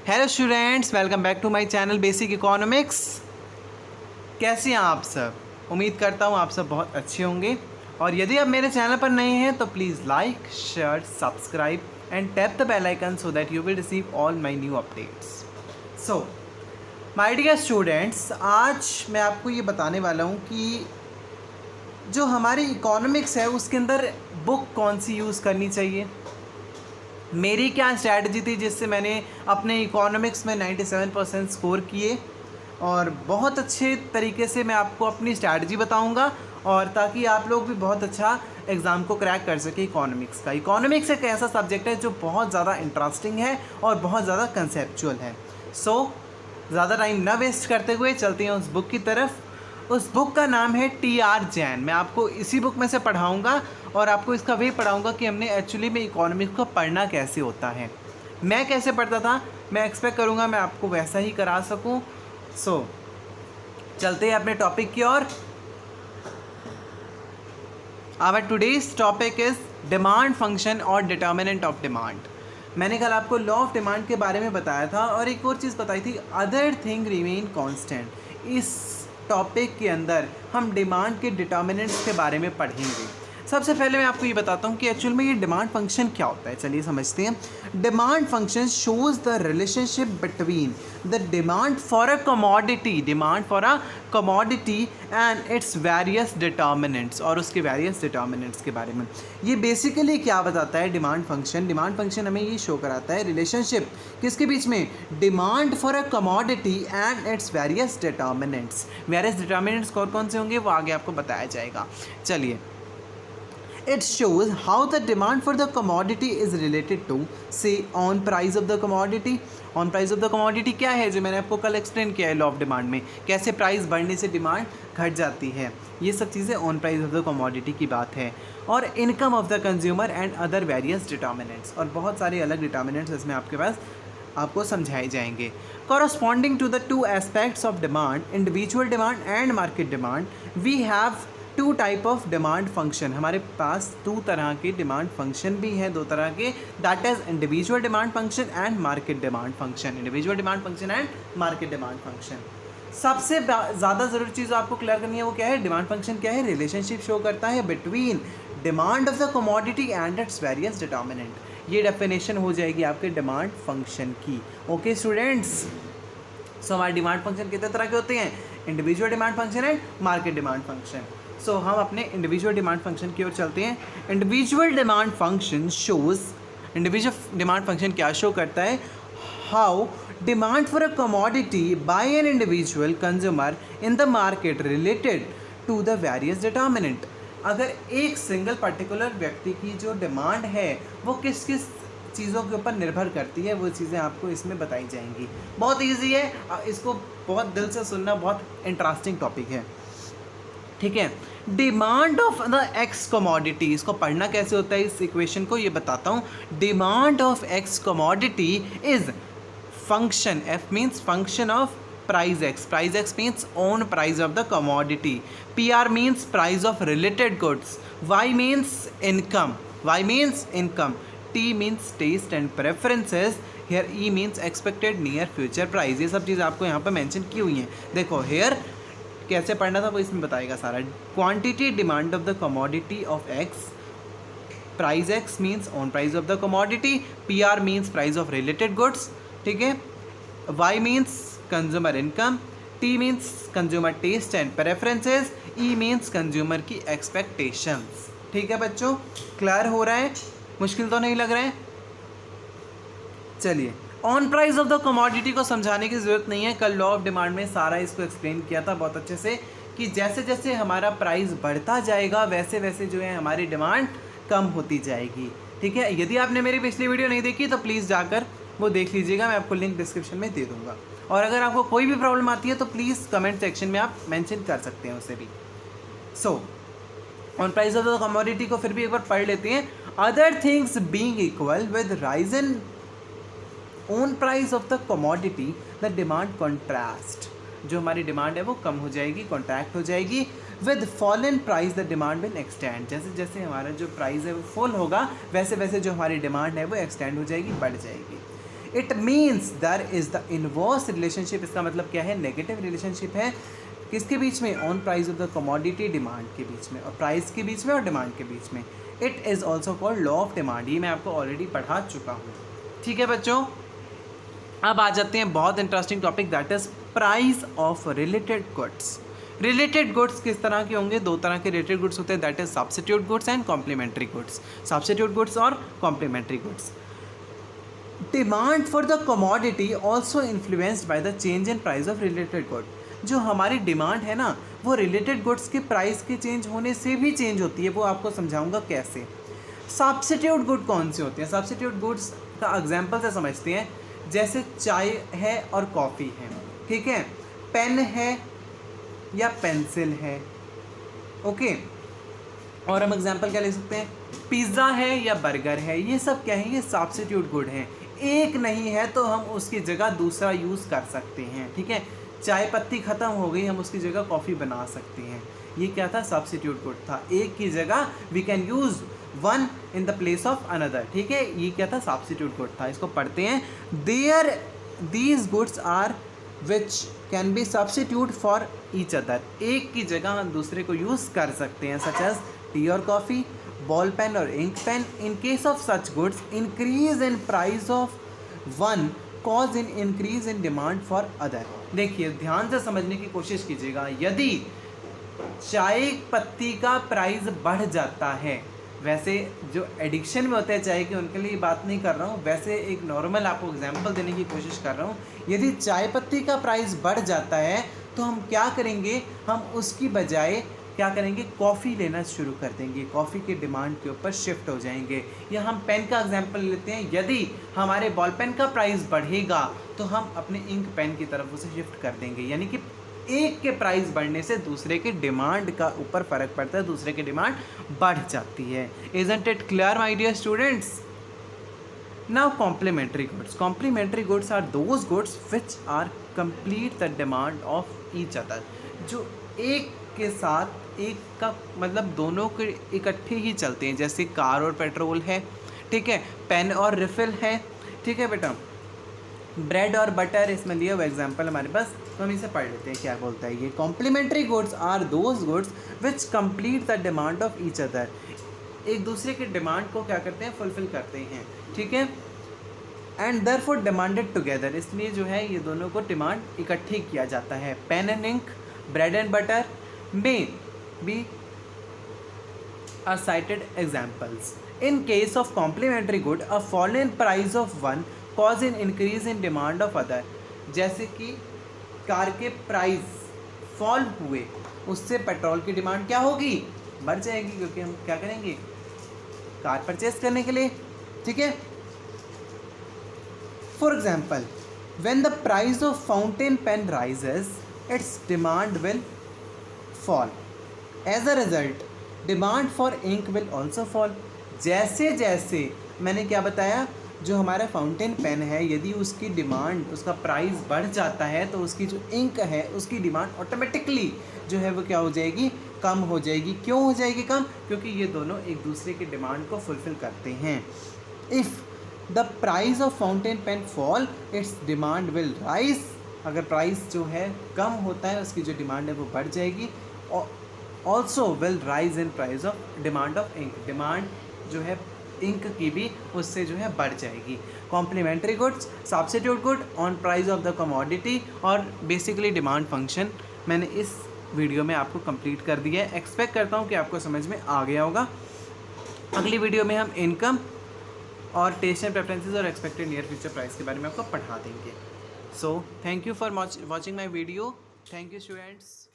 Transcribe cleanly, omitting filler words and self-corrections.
Hello students, welcome back to my channel basic economics. कैसे हैं आप सब? उम्मीद करता हूँ आप सब बहुत अच्छे होंगे। और यदि आप मेरे चैनल पर नए हैं तो please like, share, subscribe and tap the bell icon so that you will receive all my new updates. So my dear students, आज मैं आपको ये बताने वाला हूँ कि जो हमारी इकोनॉमिक्स है उसके अंदर बुक कौन सी यूज़ करनी चाहिए। मेरी क्या स्ट्रैटेजी थी जिससे मैंने अपने इकोनॉमिक्स में 97% स्कोर किए, और बहुत अच्छे तरीके से मैं आपको अपनी स्ट्रैटेजी बताऊंगा, और ताकि आप लोग भी बहुत अच्छा एग्ज़ाम को क्रैक कर सके इकोनॉमिक्स का। इकोनॉमिक्स एक ऐसा सब्जेक्ट है जो बहुत ज़्यादा इंटरेस्टिंग है और बहुत ज़्यादा कंसेप्चुअल है। सो ज़्यादा टाइम ना वेस्ट करते हुए चलते हैं उस बुक की तरफ। उस बुक का नाम है टी.आर. जैन। मैं आपको इसी बुक में से पढ़ाऊंगा और आपको इसका वे पढ़ाऊंगा कि हमने एक्चुअली में इकोनॉमिक्स को पढ़ना कैसे होता है। मैं कैसे पढ़ता था, मैं एक्सपेक्ट करूंगा मैं आपको वैसा ही करा सकूं। सो चलते हैं अपने टॉपिक की ओर। Our today's topic is demand function और डिटर्मिनेंट ऑफ डिमांड। मैंने कल आपको लॉ ऑफ डिमांड के बारे में बताया था और एक और चीज़ बताई थी, अदर थिंग रिमेन कांस्टेंट। इस टॉपिक के अंदर हम डिमांड के डिटर्मिनेंट्स के बारे में पढ़ेंगे। सबसे पहले मैं आपको ये बताता हूँ कि एक्चुअल में ये डिमांड फंक्शन क्या होता है। चलिए समझते हैं। Demand function shows the relationship between the demand for a commodity and its various determinants, और उसके वेरियस डिटर्मिनेंट्स के बारे में ये बेसिकली क्या बताता है। डिमांड फंक्शन हमें ये शो कराता है रिलेशनशिप किसके बीच में, demand for a commodity and its various determinants. Various determinants कौन कौन से होंगे वो आगे आपको बताया जाएगा। चलिए, it shows how the demand for the commodity is related to say on price of the commodity। on price of the commodity क्या है, जो मैंने आपको कल एक्सप्लेन किया है लॉ ऑफ डिमांड में, कैसे प्राइस बढ़ने से डिमांड घट जाती है। ये सब चीज़ें on price of the commodity की बात है। और income of the consumer and other various determinants, और बहुत सारे अलग डिटर्मिनेंट्स इसमें आपके पास आपको समझाए जाएंगे। Corresponding to the two aspects of demand, individual demand and market demand, we have two type of demand function. हमारे पास दो तरह के डिमांड फंक्शन भी हैं, दो तरह के, that is individual demand function and market demand function. Individual demand function and market demand function. सबसे ज़्यादा ज़रूरी चीज़ आपको क्लियर करनी है वो क्या है, डिमांड फंक्शन क्या है, रिलेशनशिप शो करता है between demand of the commodity and its various determinant. ये डेफिनेशन हो जाएगी आपके डिमांड फंक्शन की। ओके स्टूडेंट्स, सो हमारे डिमांड फंक्शन कितने तरह के होते हैं, individual demand function and market demand function. So हम अपने इंडिविजुअल डिमांड फंक्शन की ओर चलते हैं। Individual demand function shows, individual demand function क्या शो करता है, how demand for a commodity by an individual consumer in the market related to the various determinant. अगर एक सिंगल पर्टिकुलर व्यक्ति की जो डिमांड है वो किस किस चीज़ों के ऊपर निर्भर करती है, वो चीज़ें आपको इसमें बताई जाएंगी। बहुत ईजी है, इसको बहुत दिल से सुनना, बहुत इंटरेस्टिंग टॉपिक है। ठीक है, demand of the x commodity, इसको पढ़ना कैसे होता है इस इक्वेशन को, ये बताता हूँ। Demand of x commodity is function, f means function of price x, price x means own price of the commodity, p r means price of related goods, y means income, t means taste and preferences, here e means expected near future price. ये सब चीज़ आपको यहाँ पर mention की हुई हैं। देखो hair कैसे पढ़ना था वो इसमें बताएगा सारा। Quantity demand of the commodity of x, price x means on price of the commodity, p r means price of related goods, ठीक है, y means consumer income, t means consumer taste and preferences, e means consumer की expectations. ठीक है बच्चों, clear हो रहा है, मुश्किल तो नहीं लग रहा है। चलिए, on price of the commodity को समझाने की ज़रूरत नहीं है, कल लॉ ऑफ डिमांड में सारा इसको एक्सप्लेन किया था बहुत अच्छे से, कि जैसे जैसे हमारा प्राइस बढ़ता जाएगा वैसे वैसे जो है हमारी डिमांड कम होती जाएगी। ठीक है, यदि आपने मेरी पिछली वीडियो नहीं देखी तो प्लीज़ जाकर वो देख लीजिएगा, मैं आपको लिंक डिस्क्रिप्शन में दे दूँगा। और अगर आपको कोई भी प्रॉब्लम आती है तो प्लीज़ कमेंट सेक्शन में आप मैंशन कर सकते हैं उसे भी। So on price of the commodity को फिर भी एक बार पढ़ लेते हैं। Other things being equal with rise in own price of the commodity the demand contrast, जो हमारी डिमांड है वो कम हो जाएगी, कॉन्ट्रैक्ट हो जाएगी। With fall in price the demand will extend, जैसे जैसे हमारा जो प्राइस है वो फॉल होगा वैसे वैसे जो हमारी डिमांड है वो एक्सटेंड हो जाएगी, बढ़ जाएगी। It means there is the inverse relationship. इसका मतलब क्या है, नेगेटिव रिलेशनशिप है किसके बीच में, on price of the commodity, demand के बीच में, और प्राइस के बीच में और डिमांड के बीच में। It is also called law of demand. ये मैं आपको ऑलरेडी पढ़ा चुका हूँ। ठीक है बच्चों, अब आ जाते हैं बहुत interesting topic, that is price of related goods. Related goods किस तरह के होंगे, दो तरह के रिलेटेड गुड्स होते हैं, that is substitute goods and complementary goods. Substitute goods और complementary goods. Demand for the commodity also influenced by the change in price of related good. जो हमारी डिमांड है ना, वो रिलेटेड गुड्स के प्राइस के चेंज होने से भी चेंज होती है। वो आपको समझाऊंगा कैसे। सब्स्टिट्यूट गुड कौन से होते हैं, सब्स्टिट्यूट गुड्स का एग्जाम्पल से समझते हैं। जैसे चाय है और कॉफ़ी है, ठीक है, पेन है या पेंसिल है, ओके। और हम एग्जांपल क्या ले सकते हैं, पिज़्ज़ा है या बर्गर है। ये सब क्या है, ये सब्स्टिट्यूट गुड हैं। एक नहीं है तो हम उसकी जगह दूसरा यूज़ कर सकते हैं, ठीक है। चाय पत्ती ख़त्म हो गई, हम उसकी जगह कॉफ़ी बना सकते हैं। ये क्या था, सब्स्टिट्यूट गुड था। एक की जगह we can use one in the place of another, ठीक है। ये क्या था, सब्स्टिट्यूट गुड था। इसको पढ़ते हैं। There these goods are which can be substitute for each other. एक की जगह हम दूसरे को यूज़ कर सकते हैं, सच एज टी और कॉफ़ी, बॉल पेन और ink pen. In case of such goods, increase in price of one cause in increase in demand for other. देखिए ध्यान से समझने की कोशिश कीजिएगा। यदि चाय पत्ती का प्राइस बढ़ जाता है, वैसे जो एडिक्शन में होते हैं चाय के, उनके लिए बात नहीं कर रहा हूँ, वैसे एक नॉर्मल आपको एग्जांपल देने की कोशिश कर रहा हूँ। यदि चाय पत्ती का प्राइस बढ़ जाता है तो हम क्या करेंगे, हम उसकी बजाय क्या करेंगे, कॉफ़ी लेना शुरू कर देंगे, कॉफ़ी की डिमांड के ऊपर शिफ्ट हो जाएंगे। या हम पेन का एग्जांपल लेते हैं। यदि हमारे बॉल पेन का प्राइस बढ़ेगा तो हम अपने इंक पेन की तरफ उसे शिफ्ट कर देंगे। यानी कि एक के प्राइस बढ़ने से दूसरे के डिमांड का ऊपर फ़र्क पड़ता है, दूसरे की डिमांड बढ़ जाती है। Isn't it clear my dear students? Now complementary goods. Complementary goods are those goods which are complete the demand of each other. जो एक के साथ एक का मतलब दोनों के इकट्ठे ही चलते हैं। जैसे कार और पेट्रोल है, ठीक है, पेन और रिफिल है, ठीक है बेटा, ब्रेड और बटर, इसमें लिया हुआ एग्जांपल हमारे पास, तो हम इसे पढ़ लेते हैं क्या बोलता है ये। Complementary goods are those goods which complete the demand of each other. एक दूसरे के डिमांड को क्या करते हैं, फुलफिल करते हैं, ठीक है। एंड देयरफॉर डिमांडेड टुगेदर, इसलिए जो है ये दोनों को डिमांड इकट्ठे किया जाता है। Pen and ink, bread and butter may be cited examples. In case of complementary good, a fall in price of one cause an increase in demand of other. जैसे कि कार के प्राइस फॉल हुए, उससे petrol की demand क्या होगी, बढ़ जाएगी, क्योंकि हम क्या करेंगे, कार परचेज करने के लिए, ठीक है। For example, when the price of fountain pen rises, its demand will fall. As a result, demand for ink will also fall. जैसे जैसे मैंने क्या बताया, जो हमारा फाउंटेन पेन है, यदि उसकी डिमांड, उसका प्राइस बढ़ जाता है तो उसकी जो इंक है उसकी डिमांड ऑटोमेटिकली जो है वो क्या हो जाएगी, कम हो जाएगी। क्यों हो जाएगी कम, क्योंकि ये दोनों एक दूसरे की डिमांड को फुलफिल करते हैं। If the price of fountain pen fall, its demand will rise. अगर प्राइस जो है कम होता है, उसकी जो डिमांड है वो बढ़ जाएगी। Also will rise in price of demand of ink. Demand जो है इंक की भी उससे जो है बढ़ जाएगी। Complementary goods, substitute good, on price of the commodity और बेसिकली डिमांड फंक्शन मैंने इस वीडियो में आपको कंप्लीट कर दिया है। एक्सपेक्ट करता हूँ कि आपको समझ में आ गया होगा। अगली वीडियो में हम इनकम और टेस्ट एंड प्रेफरेंसेस और एक्सपेक्टेड नियर फ्यूचर प्राइस के बारे में आपको पढ़ा देंगे। So thank you for watching my video. Thank you students.